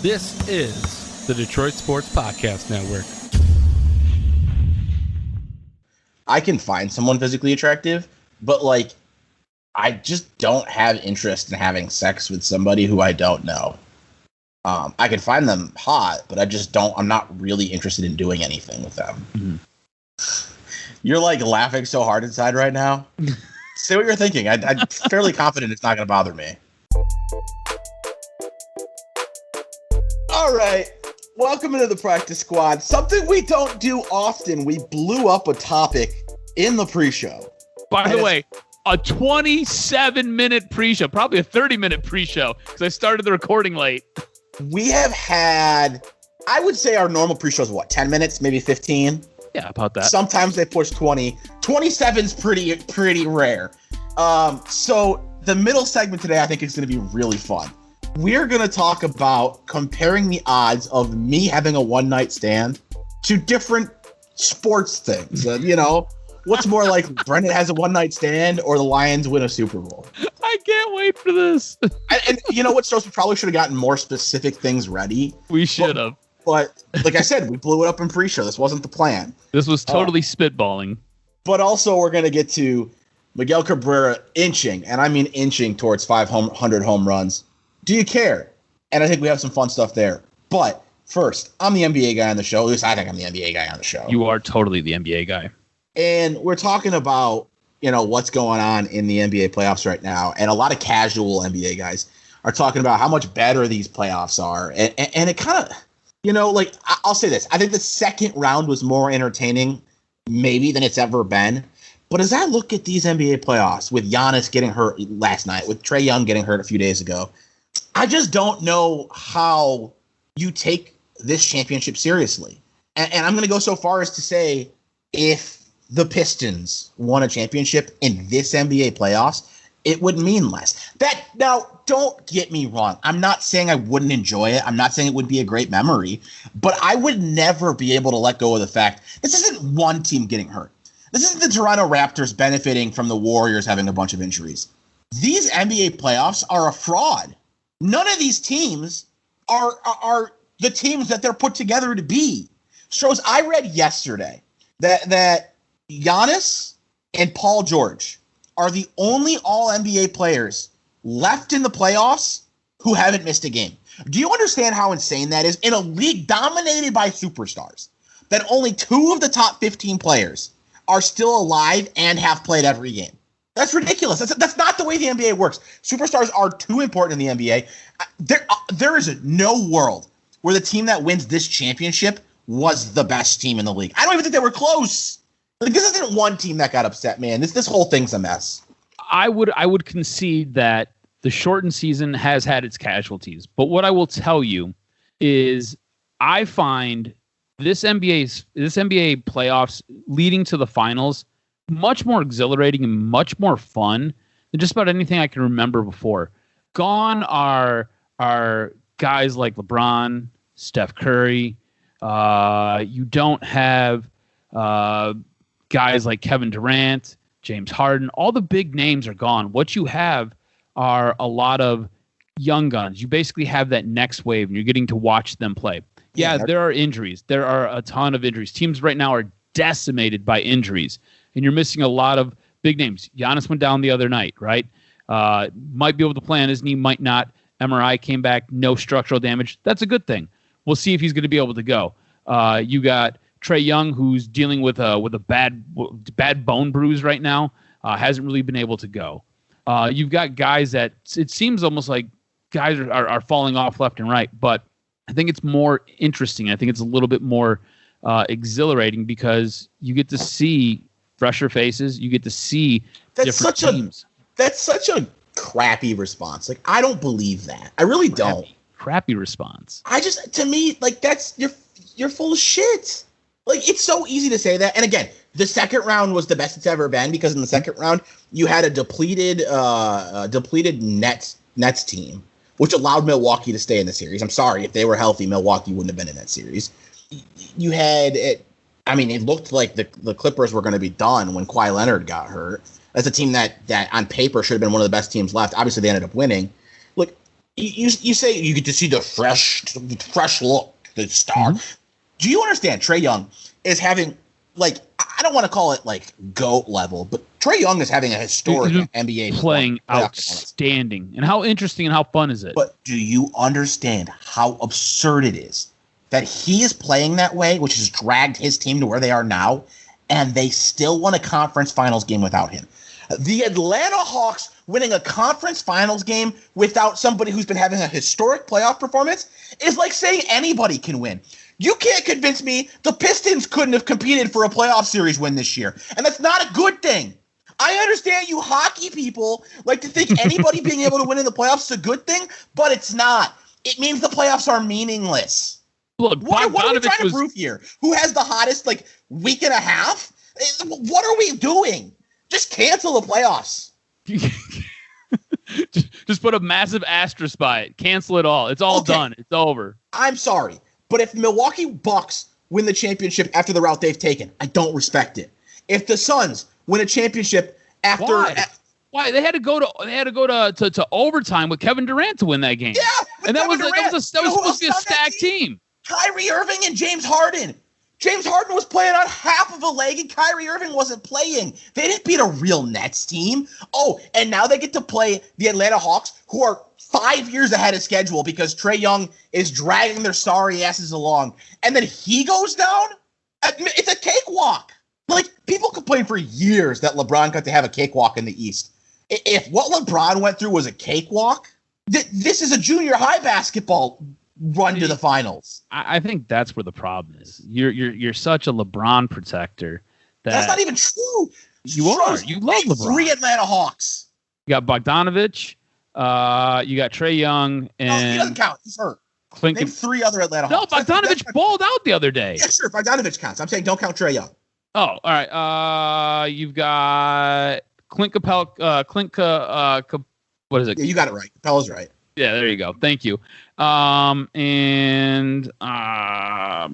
This is the Detroit Sports Podcast Network. I can find someone physically attractive, but like, I just don't have interest in having sex with somebody who I don't know. I can find them hot, but I'm not really interested in doing anything with them. Mm-hmm. You're like laughing so hard inside right now. Say what you're thinking. I'm fairly confident it's not going to bother me. All right. Welcome into the practice squad. Something we don't do often. We blew up a topic in the pre-show. By the way, a 27-minute pre-show, probably a 30-minute pre-show, because I started the recording late. We have had, I would say our normal pre-show is what, 10 minutes, maybe 15? Yeah, about that. Sometimes they push 20. 27's pretty rare. So the middle segment today, I think, is going to be really fun. We're going to talk about comparing the odds of me having a one-night stand to different sports things. What's more like Brendan has a one-night stand or the Lions win a Super Bowl? I can't wait for this. and you know what, Stroz? We probably should have gotten more specific things ready. We should have. But like I said, we blew it up in pre-show. This wasn't the plan. This was totally spitballing. But also we're going to get to Miguel Cabrera inching, and I mean inching towards 500 home runs. Do you care? And I think we have some fun stuff there. But first, I'm the NBA guy on the show. At least I think I'm the NBA guy on the show. You are totally the NBA guy. And we're talking about, what's going on in the NBA playoffs right now. And a lot of casual NBA guys are talking about how much better these playoffs are. And it kind of, I'll say this. I think the second round was more entertaining maybe than it's ever been. But as I look at these NBA playoffs with Giannis getting hurt last night, with Trae Young getting hurt a few days ago, I just don't know how you take this championship seriously. And I'm going to go so far as to say if the Pistons won a championship in this NBA playoffs, it would mean less. Now, don't get me wrong. I'm not saying I wouldn't enjoy it. I'm not saying it would be a great memory. But I would never be able to let go of the fact this isn't one team getting hurt. This isn't the Toronto Raptors benefiting from the Warriors having a bunch of injuries. These NBA playoffs are a fraud. None of these teams are the teams that they're put together to be. Stroz, I read yesterday that Giannis and Paul George are the only all-NBA players left in the playoffs who haven't missed a game. Do you understand how insane that is? In a league dominated by superstars, that only 2 of the top 15 players are still alive and have played every game. That's ridiculous. That's not the way the NBA works. Superstars are too important in the NBA. There is no world where the team that wins this championship was the best team in the league. I don't even think they were close. Like, this isn't one team that got upset, man. This whole thing's a mess. I would concede that the shortened season has had its casualties. But what I will tell you is I find this NBA playoffs leading to the finals much more exhilarating and much more fun than just about anything I can remember before. Gone are guys like LeBron, Steph Curry. You don't have guys like Kevin Durant, James Harden. All the big names are gone. What you have are a lot of young guns. You basically have that next wave, and you're getting to watch them play. Yeah, there are injuries. There are a ton of injuries. Teams right now are decimated by injuries, and you're missing a lot of big names. Giannis went down the other night, right? Might be able to play on his knee, might not. MRI came back, no structural damage. That's a good thing. We'll see if he's going to be able to go. You got Trae Young, who's dealing with a bad bone bruise right now, hasn't really been able to go. You've got guys that it seems almost like guys are falling off left and right, but I think it's more interesting. I think it's a little bit more exhilarating because you get to see fresher faces. You get to see different teams. That's such a crappy response. Like, I don't believe that. I really don't. Crappy response. To me, like, that's you're full of shit. Like, it's so easy to say that. And again, the second round was the best it's ever been because in the second round you had a depleted Nets team, which allowed Milwaukee to stay in the series. I'm sorry, if they were healthy, Milwaukee wouldn't have been in that series. You had it. I mean, it looked like the Clippers were going to be done when Kawhi Leonard got hurt. That's a team that on paper should have been one of the best teams left. Obviously, they ended up winning. Look, you say you get to see the fresh look, the star. Mm-hmm. Do you understand? Trae Young is having, like, I don't want to call it like GOAT level, but Trae Young is having a historic NBA playing outstanding. And how interesting and how fun is it? But do you understand how absurd it is that he is playing that way, which has dragged his team to where they are now, and they still won a conference finals game without him? The Atlanta Hawks winning a conference finals game without somebody who's been having a historic playoff performance is like saying anybody can win. You can't convince me the Pistons couldn't have competed for a playoff series win this year. And that's not a good thing. I understand you hockey people like to think anybody being able to win in the playoffs is a good thing, but it's not. It means the playoffs are meaninless. Look, what are we trying to prove here? Who has the hottest, like, week and a half? What are we doing? Just cancel the playoffs. Just put a massive asterisk by it. Cancel it all. It's all done. It's over. I'm sorry, but if Milwaukee Bucks win the championship after the route they've taken, I don't respect it. If the Suns win a championship after why they had to go to overtime with Kevin Durant to win that game. Yeah, and that was supposed to be a stacked team. Kyrie Irving and James Harden. James Harden was playing on half of a leg, and Kyrie Irving wasn't playing. They didn't beat a real Nets team. Oh, and now they get to play the Atlanta Hawks, who are 5 years ahead of schedule because Trae Young is dragging their sorry asses along. And then he goes down? It's a cakewalk. Like, people complain for years that LeBron got to have a cakewalk in the East. If what LeBron went through was a cakewalk, this is a junior high basketball run to the finals. I think that's where the problem is. You're such a LeBron protector that's not even true. You are. You love LeBron. 3 Atlanta Hawks. You got Bogdanovich. You got Trae Young, and no, he doesn't count. He's hurt. Name 3 other Atlanta Hawks. No, Bogdanovich balled out the other day. Yeah, sure. Bogdanovich counts. I'm saying don't count Trae Young. Oh, all right. You've got Clint Capella. What is it? Yeah, you got it right. Capella's right. Yeah, there you go. Thank you. And there are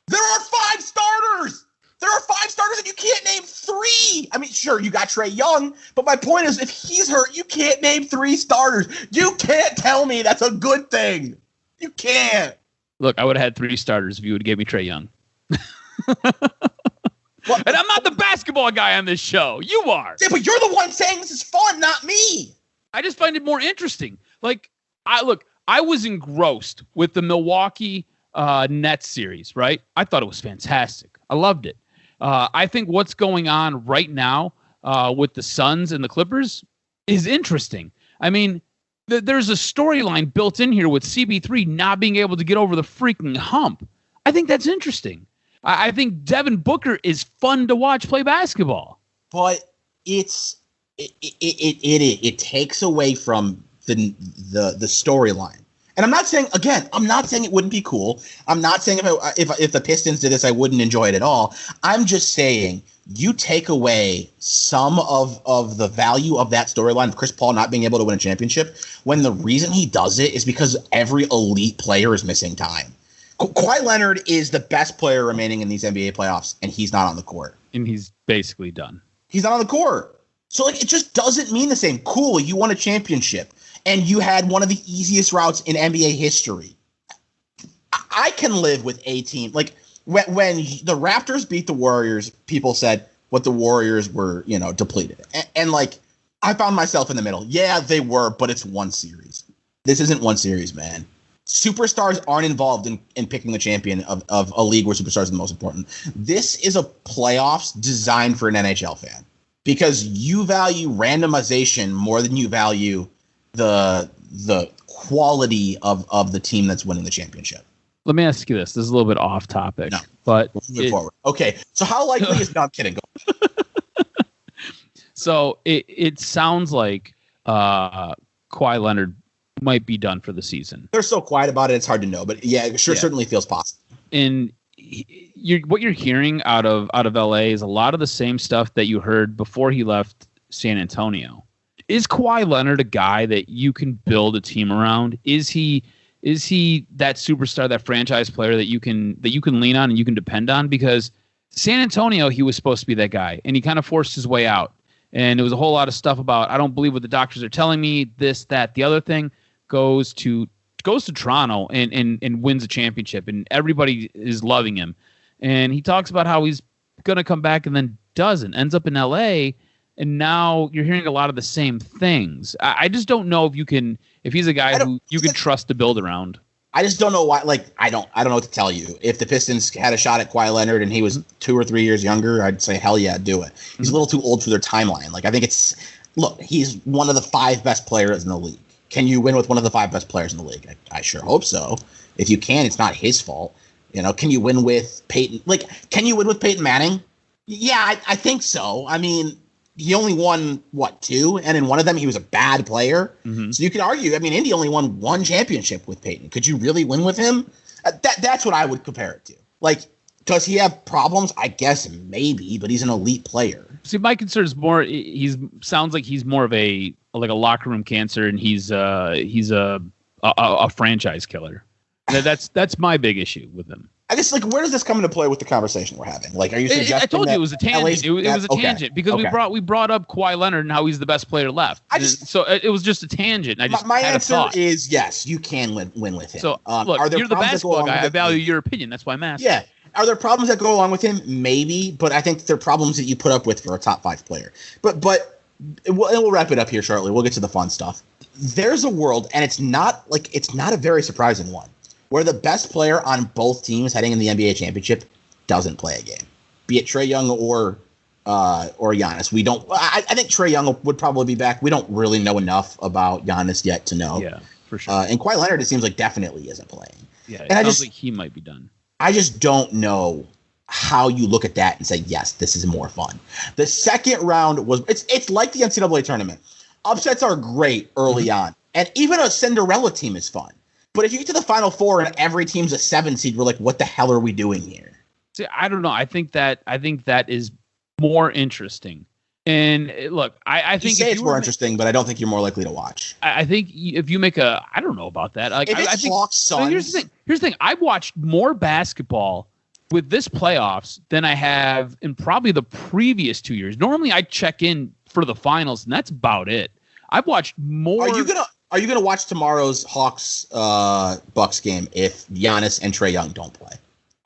5 starters. There are 5 starters, and you can't name 3. I mean, sure, you got Trae Young, but my point is, if he's hurt, you can't name 3 starters. You can't tell me that's a good thing. You can't. Look, I would have had 3 starters if you would have gave me Trae Young. And I'm not the basketball guy on this show. You are. Yeah, but you're the one saying this is fun, not me. I just find it more interesting. Like, I was engrossed with the Milwaukee Nets series, right? I thought it was fantastic. I loved it. I think what's going on right now with the Suns and the Clippers is interesting. I mean, there's a storyline built in here with CB3 not being able to get over the freaking hump. I think that's interesting. I think Devin Booker is fun to watch play basketball. But it takes away from the storyline. And I'm not saying it wouldn't be cool. I'm not saying if the Pistons did this, I wouldn't enjoy it at all. I'm just saying you take away some of the value of that storyline of Chris Paul not being able to win a championship when the reason he does it is because every elite player is missing time. Kawhi Leonard is the best player remaining in these NBA playoffs, and he's not on the court. And he's basically done. He's not on the court. So, like, it just doesn't mean the same. Cool, you won a championship, and you had one of the easiest routes in NBA history. I can live with a team. Like, when the Raptors beat the Warriors, people said what the Warriors were, depleted. And like, I found myself in the middle. Yeah, they were, but it's one series. This isn't one series, man. Superstars aren't involved in picking the champion of a league where superstars are the most important. This is a playoffs designed for an NHL fan because you value randomization more than you value the quality of the team that's winning the championship. Let me ask you this. This is a little bit off topic. No, but move forward. Okay, so how likely is... No, I'm kidding. Go. So it sounds like Kawhi Leonard might be done for the season. They're so quiet about it, it's hard to know. But yeah, it certainly feels possible. And what you're hearing out of LA is a lot of the same stuff that you heard before he left San Antonio. Is Kawhi Leonard a guy that you can build a team around? Is he that superstar, that franchise player that you can lean on and you can depend on? Because San Antonio, he was supposed to be that guy, and he kind of forced his way out. And it was a whole lot of stuff about, I don't believe what the doctors are telling me, this, that, the other thing. goes to Toronto and wins a championship, and everybody is loving him. And he talks about how he's going to come back and then doesn't, ends up in LA. And now you're hearing a lot of the same things. I just don't know if he's a guy who you can trust to build around. I just don't know why. Like, I don't know what to tell you. If the Pistons had a shot at Kawhi Leonard and he was 2 or 3 years younger, I'd say, hell yeah, do it. He's a little too old for their timeline. Like, I think look, he's one of the 5 best players in the league. Can you win with one of the 5 best players in the league? I sure hope so. If you can, it's not his fault. Can you win with Peyton? Like, can you win with Peyton Manning? Yeah, I think so. I mean, he only won, 2? And in one of them, he was a bad player. Mm-hmm. So you could argue, I mean, Indy only won 1 championship with Peyton. Could you really win with him? That's what I would compare it to. Like, does he have problems? I guess maybe, but he's an elite player. See, my concern is more, sounds like he's more of a locker room cancer, and he's a franchise killer. That's my big issue with him. I guess, like, where does this come into play with the conversation we're having? Like, are you suggesting I told you it was a tangent. It was a tangent okay. because we brought up Kawhi Leonard and how he's the best player left. So it was just a tangent. My answer is yes, you can win with him. So look, you're the basketball guy. I value your opinion. That's why I'm asking. Yeah. Are there problems that go along with him? Maybe, but I think there are problems that you put up with for a top 5 player. But we'll wrap it up here shortly. We'll get to the fun stuff. There's a world, and it's not a very surprising one, where the best player on both teams heading in the NBA championship doesn't play a game, be it Trae Young or Giannis. I think Trae Young would probably be back. We don't really know enough about Giannis yet to know. Yeah, for sure. And Kawhi Leonard, it seems like definitely isn't playing. Yeah, and sounds like he might be done. I just don't know how you look at that and say, yes, this is more fun. The second round it's like the NCAA tournament. Upsets are great early on, and even a Cinderella team is fun. But if you get to the Final Four and every team's a 7 seed, we're like, what the hell are we doing here? See, I don't know. I think that is more interesting. And look, I think you say it's more interesting, but I don't think you're more likely to watch. I think if you make I don't know about that. Like, if it's Hawks, Suns. Here's the thing. I've watched more basketball with this playoffs than I have in probably the previous 2 years. Normally, I check in for the finals, and that's about it. I've watched more. Are you gonna watch tomorrow's Hawks Bucks game if Giannis and Trae Young don't play?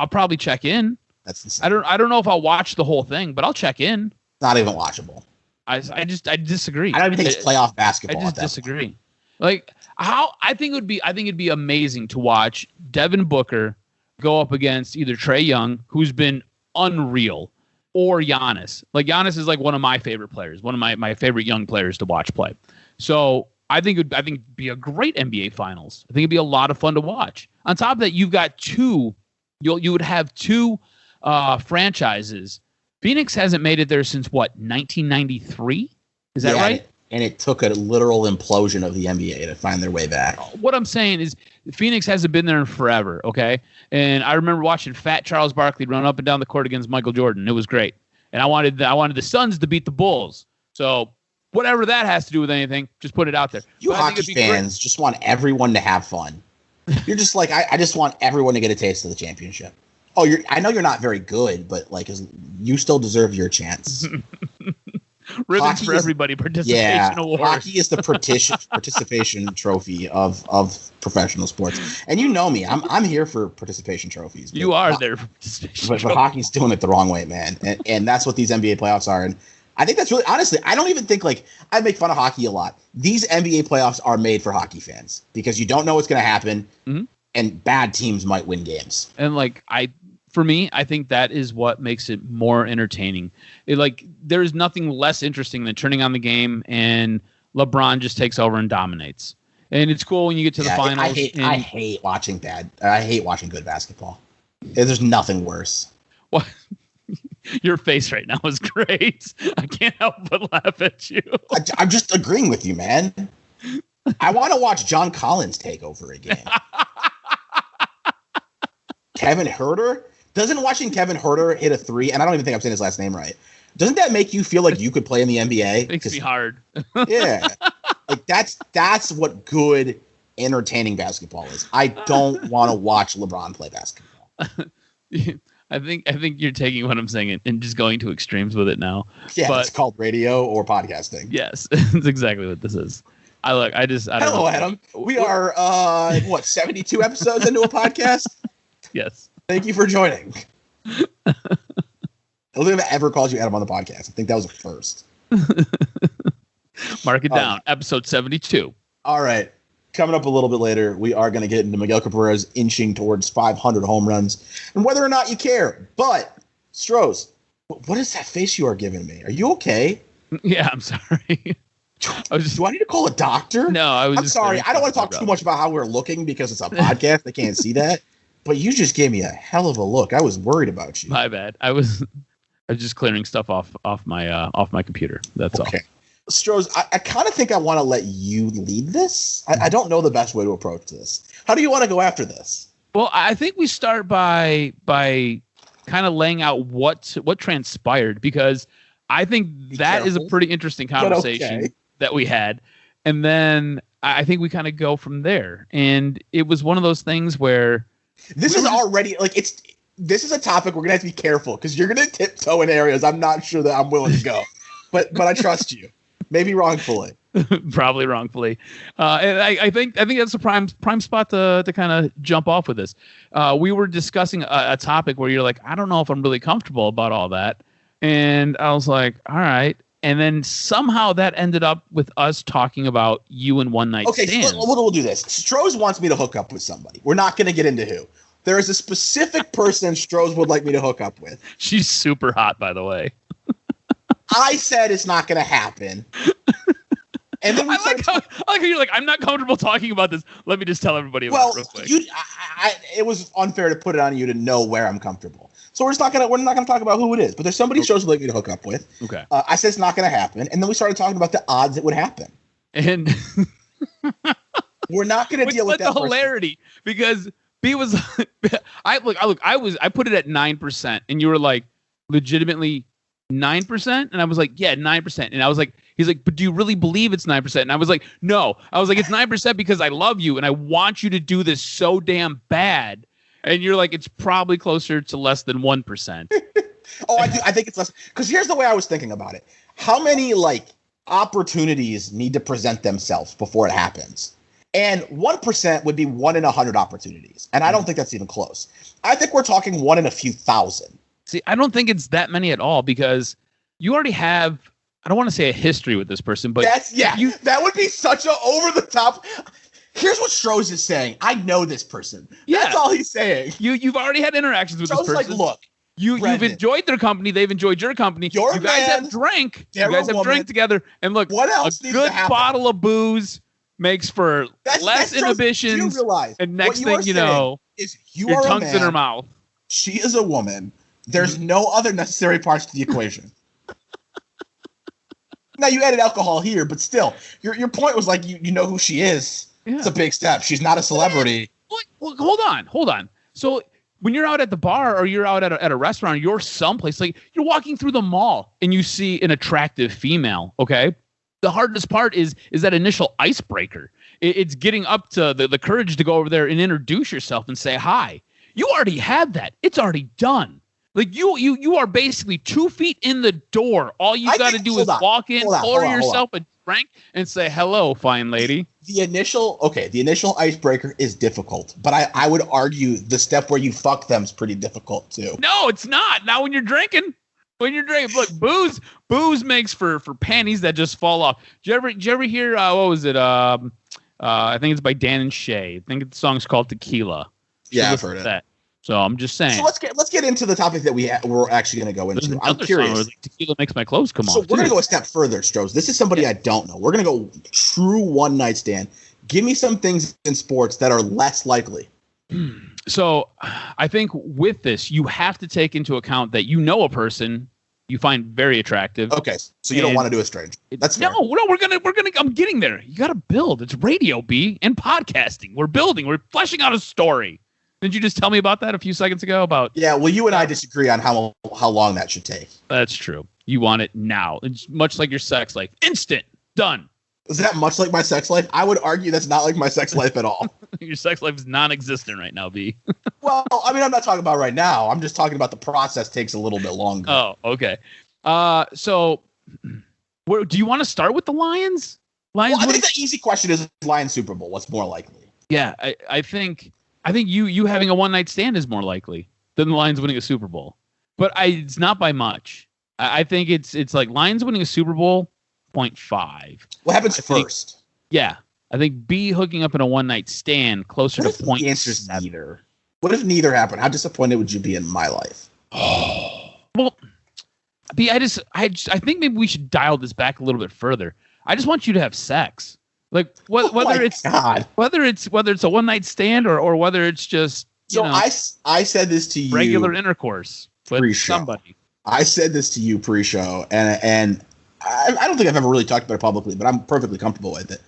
I'll probably check in. That's insane. I don't know if I'll watch the whole thing, but I'll check in. Not even watchable. I disagree. I don't even think it's playoff basketball. I just disagree. Point. Like, how I think it'd be amazing to watch Devin Booker go up against either Trae Young, who's been unreal, or Giannis. Like, Giannis is like one of my favorite players, one of my favorite young players to watch play. So I think it'd be a great NBA Finals. I think it'd be a lot of fun to watch. On top of that, you've got you would have 2 franchises. Phoenix hasn't made it there since 1993? Is that right? And it took a literal implosion of the NBA to find their way back. What I'm saying is Phoenix hasn't been there in forever, okay? And I remember watching Fat Charles Barkley run up and down the court against Michael Jordan. It was great. And I wanted the Suns to beat the Bulls. So whatever that has to do with anything, just put it out there. You hockey fans just want everyone to have fun. You're just like, I just want everyone to get a taste of the championship. Oh, I know you're not very good, but like, you still deserve your chance. Ribbons for everybody participation award. Hockey is the participation trophy of professional sports, and you know me. I'm here for participation trophies. You are there for participation. But hockey's doing it the wrong way, man, and that's what these NBA playoffs are. And I think that's really, honestly, I don't even think, like, I make fun of hockey a lot. These NBA playoffs are made for hockey fans because you don't know what's going to happen, and bad teams might win games. And like, for me, I think that is what makes it more entertaining. There's nothing less interesting than turning on the game and LeBron just takes over and dominates. And it's cool when you get to the finals. I hate watching good basketball. There's nothing worse. What? Your face right now is great. I can't help but laugh at you. I'm just agreeing with you, man. I want to watch John Collins take over a game. Kevin Huerter? Doesn't watching Kevin Huerter hit a 3, and I don't even think I'm saying his last name right, doesn't that make you feel like you could play in the NBA? Makes me hard. Yeah. Like, that's what good, entertaining basketball is. I don't want to watch LeBron play basketball. I think you're taking what I'm saying and just going to extremes with it now. Yeah, but it's called radio or podcasting. Yes, that's exactly what this is. Hello, Adam. We are 72 episodes into a podcast? Yes. Thank you for joining. I don't think I've ever called you Adam on the podcast. I think that was a first. Mark it down. Episode 72. All right. Coming up a little bit later, we are going to get into Miguel Cabrera's inching towards 500 home runs and whether or not you care. But, Stroz, what is that face you are giving me? Are you okay? Yeah, I'm sorry. Do I need to call a doctor? No, I'm sorry. I don't want to talk too much about how we're looking because it's a podcast. They can't see that. But you just gave me a hell of a look. I was worried about you. My bad. I was just clearing stuff off my computer. That's all. Stroz, I kind of think I want to let you lead this. I don't know the best way to approach this. How do you want to go after this? Well, I think we start by kind of laying out what transpired, because I think that is a pretty interesting conversation that we had. And then I think we kind of go from there. And it was one of those things where this is already like this is a topic we're gonna have to be careful because you're gonna tiptoe in areas I'm not sure that I'm willing to go. But I trust you. Maybe wrongfully. Probably wrongfully. And I think that's a prime spot to kind of jump off with this. We were discussing a topic where you're like, I don't know if I'm really comfortable about all that. And I was like, all right. And then somehow that ended up with us talking about you and one night stands. So we'll do this. Stroz wants me to hook up with somebody. We're not going to get into who. There is a specific person Stroz would like me to hook up with. She's super hot, by the way. I said it's not going to happen. And then I like how you're like, I'm not comfortable talking about this. Let me just tell everybody about it real quick. It was unfair to put it on you to know where I'm comfortable. So we're not gonna talk about who it is. But there's somebody Stroz would like me to hook up with. Okay. I said it's not going to happen, and then we started talking about the odds it would happen. And we're not going to deal with that. The hilarity, because B was, I put it at 9%, and you were like, legitimately 9%, and I was like, yeah, 9%, and I was like, he's like, but do you really believe it's 9%? And I was like, no. I was like, it's 9% because I love you and I want you to do this so damn bad. And you're like, it's probably closer to less than 1%. Oh, I do. I think it's less, because here's the way I was thinking about it. How many opportunities need to present themselves before it happens? And 1% would be 1 in 100 opportunities. And I don't think that's even close. I think we're talking 1 in a few thousand. See, I don't think it's that many at all, because you already have, I don't want to say a history with this person, but that would be such a over the top. Here's what Stroz is saying. I know this person. Yeah. That's all he's saying. You've already had interactions with this person. Like, look, you've enjoyed their company. They've enjoyed your company. You guys have drank. You guys have drank together. And look, what else a good bottle of booze makes for less inhibitions. You realize, and next thing you know, is your tongue's in her mouth. She is a woman. There's no other necessary parts to the equation. Now, you added alcohol here, but still, your point was like, you know who she is. Yeah. It's a big step. She's not a celebrity. Well, hold on. So when you're out at the bar or you're out at a restaurant, you're someplace, like you're walking through the mall and you see an attractive female, okay? The hardest part is that initial icebreaker. It's getting up to the courage to go over there and introduce yourself and say hi. You already had that. It's already done. Like you are basically 2 feet in the door. All you got to do is walk in, pour yourself a drink, and say hello, fine lady. The initial icebreaker is difficult, but I would argue the step where you fuck them is pretty difficult too. No, it's not. Not when you're drinking. Look, booze makes for panties that just fall off. Did you ever hear what was it? I think it's by Dan and Shay. I think the song's called Tequila. Yeah, I've heard it. That. So I'm just saying. So let's get into the topic that we're actually going to go into. I'm curious. Tequila makes my clothes come off. So we're going to go a step further, Stroz. This is somebody I don't know. We're going to go true one night stand. Give me some things in sports that are less likely. So I think with this, you have to take into account that you know a person you find very attractive. Okay, so you don't want to do a stranger. That's fair. No, we're gonna. I'm getting there. You got to build. It's radio, B, and podcasting. We're building. We're fleshing out a story. Didn't you just tell me about that a few seconds ago? Yeah, well, you and I disagree on how long that should take. That's true. You want it now. It's much like your sex life. Instant. Done. Is that much like my sex life? I would argue that's not like my sex life at all. Your sex life is non-existent right now, B. Well, I mean, I'm not talking about right now. I'm just talking about the process takes a little bit longer. Oh, okay. So do you want to start with the Lions? Lions Well, I think the easy question is Lions Super Bowl. What's more likely? Yeah, I think you having a one night stand is more likely than the Lions winning a Super Bowl. But it's not by much. I think it's like Lions winning a Super Bowl 0.5. What happens first? Yeah, I think B hooking up in a one night stand closer to 0.7. The answer is neither. What if neither happened? How disappointed would you be in my life? Well, B, I think maybe we should dial this back a little bit further. I just want you to have sex. Like whether it's a one night stand or whether it's just I said this to you regular intercourse with pre-show. somebody. I said this to you pre-show, and I don't think I've ever really talked about it publicly, but I'm perfectly comfortable with it.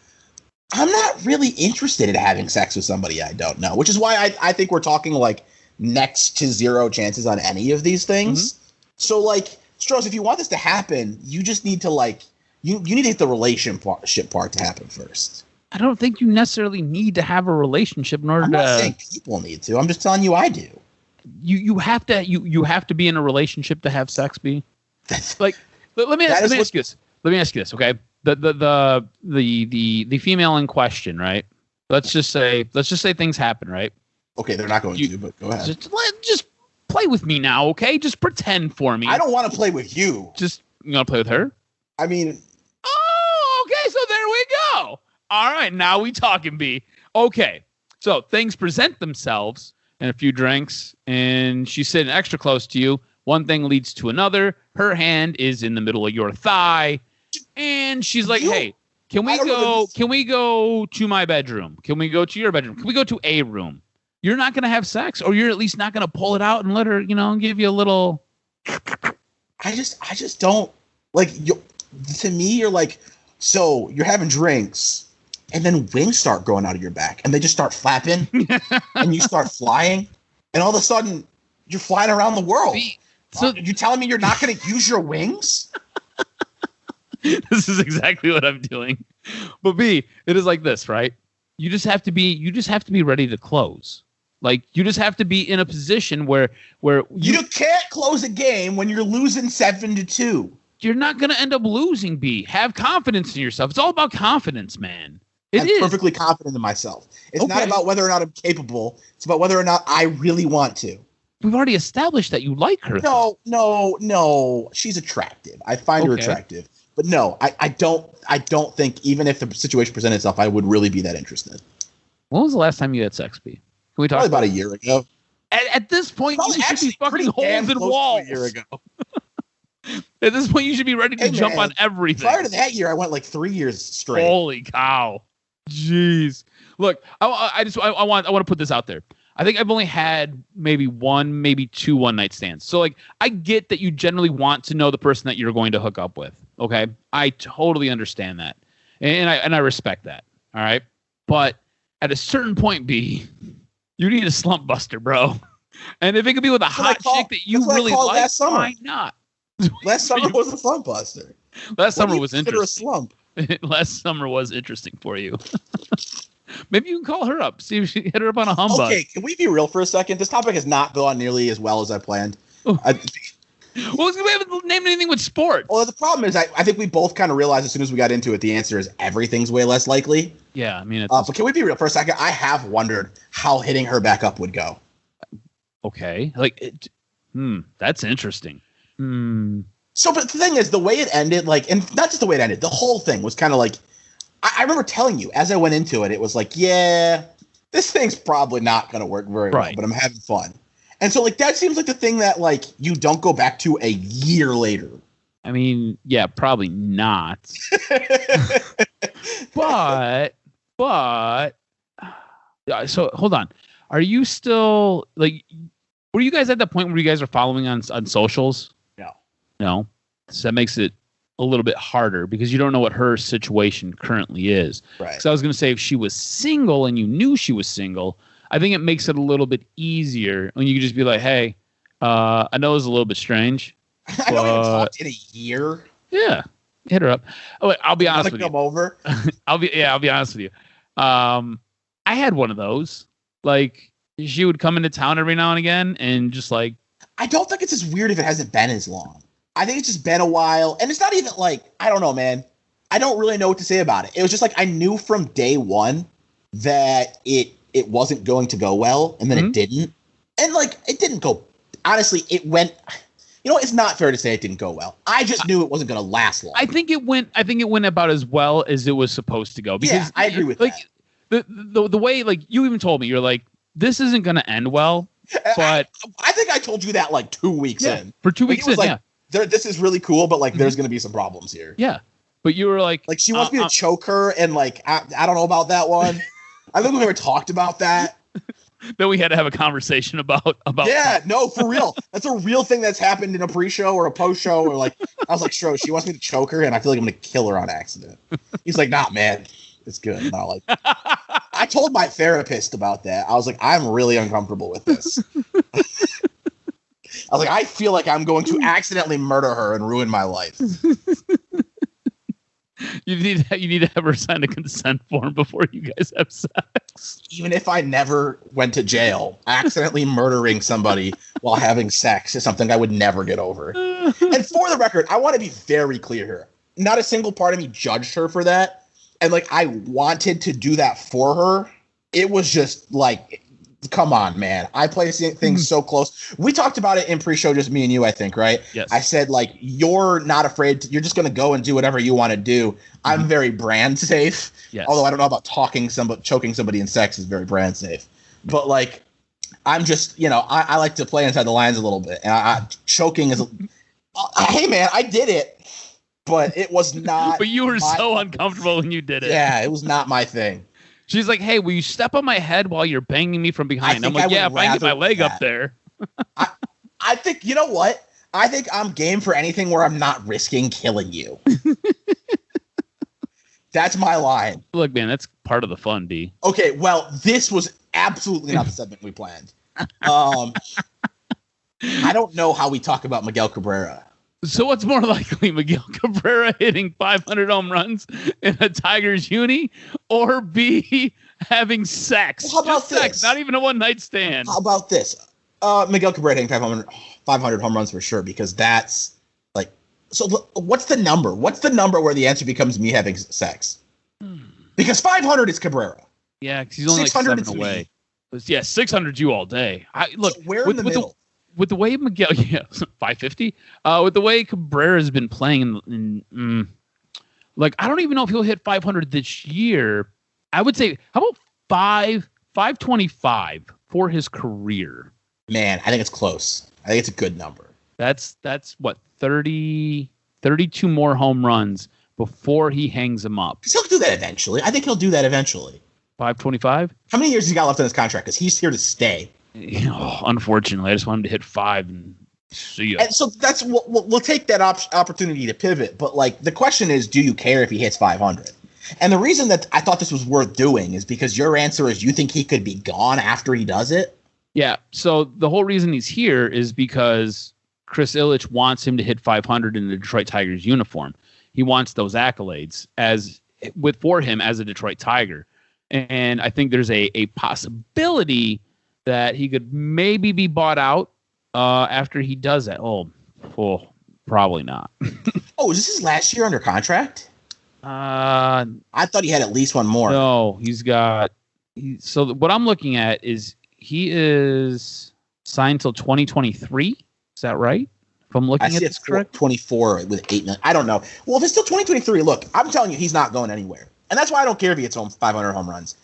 I'm not really interested in having sex with somebody I don't know, which is why I think we're talking like next to zero chances on any of these things. Mm-hmm. So like, Stroz, if you want this to happen, you just need to like. You need to hit the relationship part to happen first. I don't think you necessarily need to have a relationship in order I'm not saying people need to. I'm just telling you I do. You have to be in a relationship to have sex, B. Like let me ask you this. Let me ask you this, okay? The female in question, right? Let's just say things happen, right? Okay, they're not going to, but go ahead. Just play with me now, okay? Just pretend for me. I don't want to play with you. You want to play with her? I mean, okay, so there we go. All right, now we talking, B. Okay, so things present themselves and a few drinks, and she's sitting extra close to you. One thing leads to another. Her hand is in the middle of your thigh, and she's like, "Hey, can we go? Can we go to my bedroom? Can we go to your bedroom? Can we go to a room?" You're not gonna have sex, or you're at least not gonna pull it out and let her, give you a little. I just don't like you. To me, you're like, so you're having drinks, and then wings start growing out of your back, and they just start flapping, and you start flying, and all of a sudden, you're flying around the world. So you're telling me you're not going to use your wings? This is exactly what I'm doing. But B, it is like this, right? You just have to be ready to close. Like you just have to be in a position where you can't close a game when you're losing 7-2. You're not going to end up losing, B. Have confidence in yourself. It's all about confidence, man. I'm perfectly confident in myself. It's not about whether or not I'm capable. It's about whether or not I really want to. We've already established that you like her. No. She's attractive. I find her attractive. But no, I don't think even if the situation presented itself, I would really be that interested. When was the last time you had sex, B? Can we talk about a year ago? At this point, you should be fucking holes in walls. A year ago. At this point, you should be ready to jump on everything. Prior to that year, I went like 3 years straight. Holy cow! Jeez. Look, I want to put this out there. I think I've only had maybe one, maybe two one-night stands. So like, I get that you generally want to know the person that you're going to hook up with. Okay, I totally understand that, and I respect that. All right, but at a certain point, B, you need a slump buster, bro. And if it could be with a hot chick that you really like, why not? Last summer was a slump buster. Last summer was interesting. A slump. Last summer was interesting for you. Maybe you can call her up. See if she hit her up on a humbug. Okay, can we be real for a second? This topic has not gone nearly as well as I planned. Well, we haven't named anything with sports. Well, the problem is I think we both kind of realized as soon as we got into it, the answer is everything's way less likely. Yeah, I mean, but can we be real for a second? I have wondered how hitting her back up would go. Okay, that's interesting. So, but the thing is, the way it ended, like, and not just the way it ended, the whole thing was kind of like, I remember telling you as I went into it, it was like, yeah, this thing's probably not going to work very well, but I'm having fun. And so, like, that seems like the thing that, like, you don't go back to a year later. I mean, yeah, probably not. but, so hold on. Are you still, like, were you guys at the point where you guys are following on socials? No. So that makes it a little bit harder because you don't know what her situation currently is. Right. So I was going to say if she was single and you knew she was single, I think it makes it a little bit easier when you can just be like, hey, I know it's a little bit strange. I know we haven't talked in a year. Yeah. Hit her up. Oh, wait, I'll be honest with you. Come over. I'll be honest with you. I had one of those. Like, she would come into town every now and again and just like. I don't think it's as weird if it hasn't been as long. I think it's just been a while. And it's not even like, I don't know, man. I don't really know what to say about it. It was just like I knew from day one that it wasn't going to go well, and then it didn't. And like it didn't go. Honestly, it went. You know, it's not fair to say it didn't go well. I just knew it wasn't going to last long. I think it went about as well as it was supposed to go. Because yeah, I agree with that. The way, like, you even told me, you're like, this isn't going to end well. But I think I told you that like 2 weeks in. For 2 weeks in, like, this is really cool, but like there's going to be some problems here. Yeah. But you were like she wants me to choke her, and like I don't know about that one. I think we never talked about that. Then we had to have a conversation about yeah, no, for real. That's a real thing that's happened in a pre-show or a post-show, or like I was like, Stro, she wants me to choke her, and I feel like I'm gonna kill her on accident. He's like, nah, man, it's good. And I'm like, I told my therapist about that. I was like, I'm really uncomfortable with this. I was like, I feel like I'm going to accidentally murder her and ruin my life. You need to have her sign a consent form before you guys have sex. Even if I never went to jail, accidentally murdering somebody while having sex is something I would never get over. And for the record, I want to be very clear here. Not a single part of me judged her for that. And like, I wanted to do that for her. It was just like, come on, man. I play things so close. We talked about it in pre-show, just me and you, I think, right? Yes. I said, like, you're not afraid. You're just going to go and do whatever you want to do. I'm very brand safe. Yes. Although I don't know about choking somebody in sex is very brand safe. But, like, I'm just, you know, I like to play inside the lines a little bit. And choking is, hey, man, I did it. But it was not. But you were so uncomfortable when you did it. Yeah, it was not my thing. She's like, hey, will you step on my head while you're banging me from behind? I'm like, yeah, if I get my leg up there. I think, you know what? I think I'm game for anything where I'm not risking killing you. That's my line. Look, man, that's part of the fun, D. Okay, well, this was absolutely not the segment we planned. I don't know how we talk about Miguel Cabrera. So what's more likely, Miguel Cabrera hitting 500 home runs in a Tigers uni, or B, having sex? Well, how about this? Sex, not even a one-night stand. How about this? Miguel Cabrera hitting 500 home runs for sure, because that's like, so what's the number? What's the number where the answer becomes me having sex? Because 500 is Cabrera. Yeah, because he's only like 7 away. Yeah, 600 you all day. Look, so where in the middle? With the way Miguel, 550. With the way Cabrera has been playing, like I don't even know if he'll hit 500 this year. I would say, how about 525 for his career? Man, I think it's close. I think it's a good number. That's what 32 more home runs before he hangs him up. He'll do that eventually. I think he'll do that eventually. 525. How many years has he got left on his contract? Because he's here to stay. You know, unfortunately, I just want him to hit 5 and see ya. And so that's we'll take that opportunity to pivot. But like the question is, do you care if he hits 500? And the reason that I thought this was worth doing is because your answer is you think he could be gone after he does it. Yeah. So the whole reason he's here is because Chris Ilitch wants him to hit 500 in the Detroit Tigers uniform. He wants those accolades for him as a Detroit Tiger. And I think there's a possibility that he could maybe be bought out after he does that. Oh, probably not. Oh, is this his last year under contract? I thought he had at least one more. No, he's got. So what I'm looking at is he is signed till 2023. Is that right? If I'm looking at this correct, 24 with 8 million. I don't know. Well, if it's still 2023, look, I'm telling you, he's not going anywhere, and that's why I don't care if he hits 500 home runs.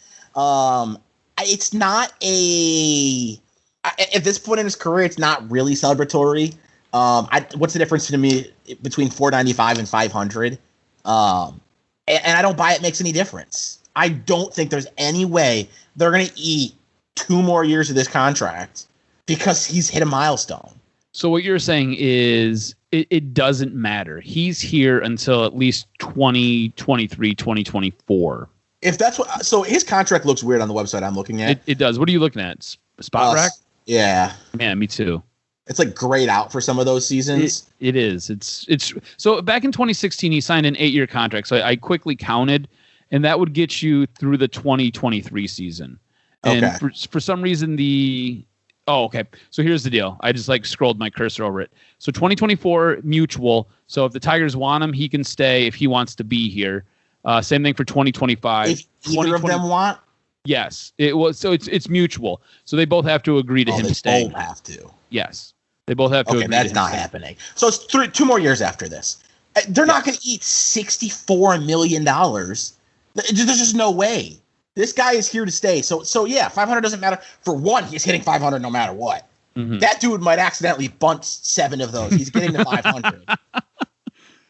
It's not at this point in his career, it's not really celebratory. What's the difference to me between 495 and 500? And I don't buy it makes any difference. I don't think there's any way they're going to eat 2 more years of this contract because he's hit a milestone. So what you're saying is it doesn't matter. He's here until at least 2023, 2024. If that's what, so his contract looks weird on the website I'm looking at. It does. What are you looking at? Spot rack? Yeah. Man, me too. It's like grayed out for some of those seasons. It is. It's so back in 2016 he signed an 8-year contract. So I quickly counted, and that would get you through the 2023 season. And for some reason Oh, okay. So here's the deal. I just scrolled my cursor over it. So 2024 mutual. So if the Tigers want him, he can stay if he wants to be here. Same thing for 2025. If either of them want? Yes. It was. So it's mutual. So they both have to agree to him staying. They both have to. Yes. They both have to agree. Okay, that's not happening. So it's 2 more years after this. They're not going to eat $64 million. There's just no way. This guy is here to stay. So yeah, 500 doesn't matter. For one, he's hitting 500 no matter what. Mm-hmm. That dude might accidentally bunt 7 of those. He's getting to 500.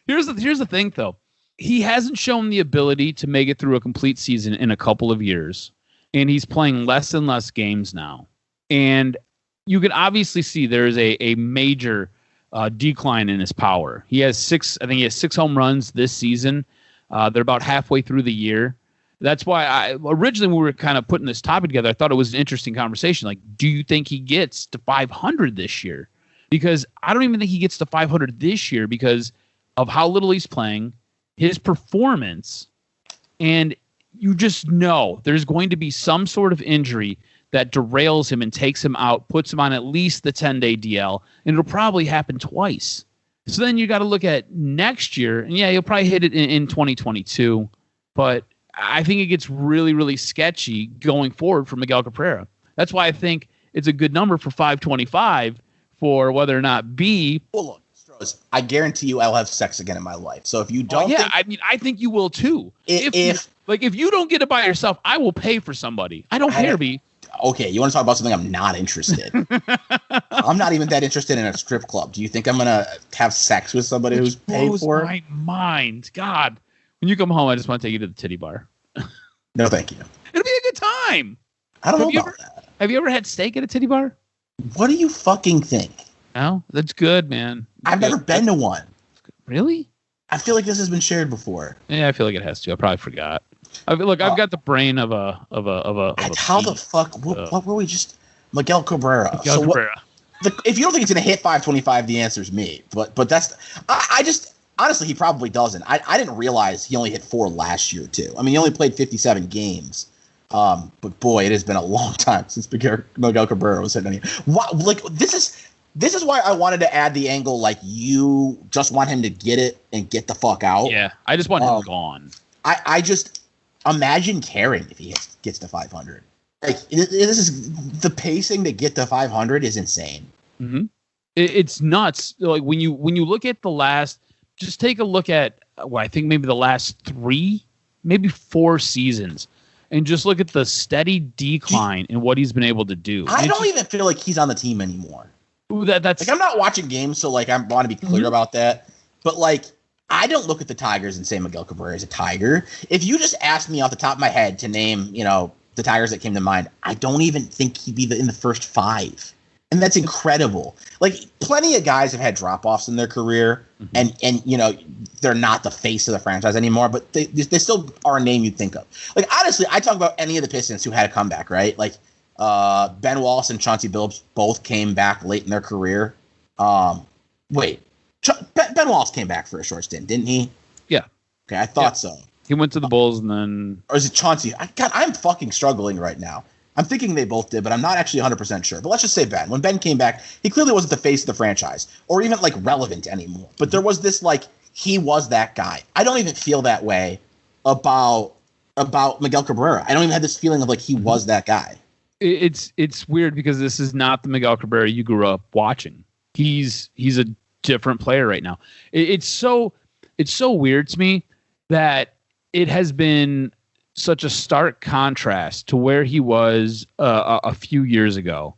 Here's the thing, though. He hasn't shown the ability to make it through a complete season in a couple of years, and he's playing less and less games now. And you can obviously see there is a major decline in his power. He has 6 home runs this season. They're about halfway through the year. That's why originally when we were kind of putting this topic together, I thought it was an interesting conversation. Like, do you think he gets to 500 this year? Because I don't even think he gets to 500 this year because of how little he's playing, his performance, and you just know there's going to be some sort of injury that derails him and takes him out, puts him on at least the 10-day DL, and it'll probably happen twice. So then you got to look at next year, and yeah, he'll probably hit it in 2022, but I think it gets really, really sketchy going forward for Miguel Cabrera. That's why I think it's a good number for 525 for whether or not B. Well, look, Stroz, I guarantee you I'll have sex again in my life. So if you don't I think you will too. If you don't get it by yourself, I will pay for somebody. I don't care, B. Okay, you want to talk about something I'm not interested in? I'm not even that interested in a strip club. Do you think I'm going to have sex with somebody who's paid for it? My mind. God. When you come home, I just want to take you to the titty bar. No, thank you. It'll be a good time. I don't know about that. Have you ever had steak at a titty bar? What do you fucking think? No, that's good, man. I've never been to one. Really? I feel like this has been shared before. Yeah, I feel like it has to. I probably forgot. I've got the brain of a. How the fuck? What were we just? Miguel Cabrera. Miguel Cabrera. If you don't think it's gonna hit 525, the answer is me. But that's. I just honestly, he probably doesn't. I didn't realize he only hit 4 last year too. I mean, he only played 57 games. But boy, it has been a long time since Miguel Cabrera was hitting any. This is why I wanted to add the angle. Like, you just want him to get it and get the fuck out. Yeah, I just want him gone. I just imagine caring if he gets to 500. Like, this is the pacing to get to 500 is insane. Mm-hmm. It's nuts. Like when you look at the last, just take a look at I think maybe the last 3, maybe 4 seasons, and just look at the steady decline in what he's been able to do. I don't even feel like he's on the team anymore. That's like, I'm not watching games, so like I want to be clear about that. But like, I don't look at the Tigers and say Miguel Cabrera is a Tiger. If you just asked me off the top of my head to name, the Tigers that came to mind, I don't even think he'd be in the first 5. And that's incredible. Like, plenty of guys have had drop-offs in their career, and they're not the face of the franchise anymore, but they still are a name you'd think of. Like, honestly, I talk about any of the Pistons who had a comeback, right? Like, Ben Wallace and Chauncey Billups both came back late in their career. Ben Wallace came back for a short stint, didn't he? Yeah. Okay, I thought so. He went to the Bulls and then... Or is it Chauncey? I'm fucking struggling right now. I'm thinking they both did, but I'm not actually 100% sure. But let's just say Ben. When Ben came back, he clearly wasn't the face of the franchise or even, like, relevant anymore. But there was this, like, he was that guy. I don't even feel that way about Miguel Cabrera. I don't even have this feeling of, like, he was that guy. It's weird because this is not the Miguel Cabrera you grew up watching. He's a different player right now. It's so weird to me that it has been such a stark contrast to where he was a few years ago.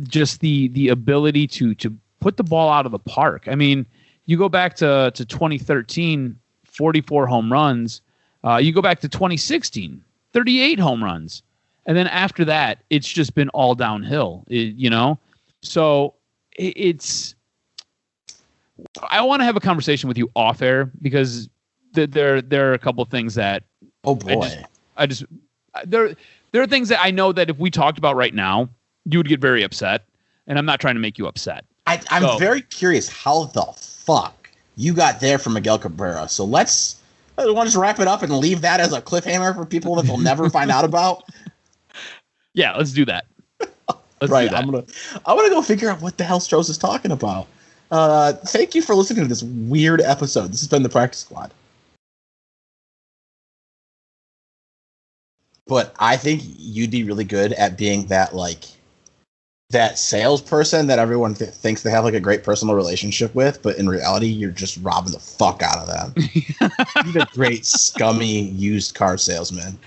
Just the ability to put the ball out of the park. I mean, you go back to 2013, 44 home runs. You go back to 2016, 38 home runs. And then after that, it's just been all downhill, So it's... I want to have a conversation with you off air because there are a couple of things that... Oh boy! There are things that I know that if we talked about right now, you would get very upset, and I'm not trying to make you upset. I'm very curious how the fuck you got there from Miguel Cabrera. So let's just wrap it up and leave that as a cliffhanger for people that they'll never find out about. Yeah, let's do that. Let's right. do that. I'm gonna go figure out what the hell Stroz is talking about. Thank you for listening to this weird episode. This has been the Practice Squad. But I think you'd be really good at being that that salesperson that everyone thinks they have like a great personal relationship with, but in reality, you're just robbing the fuck out of them. You're a great scummy used car salesman.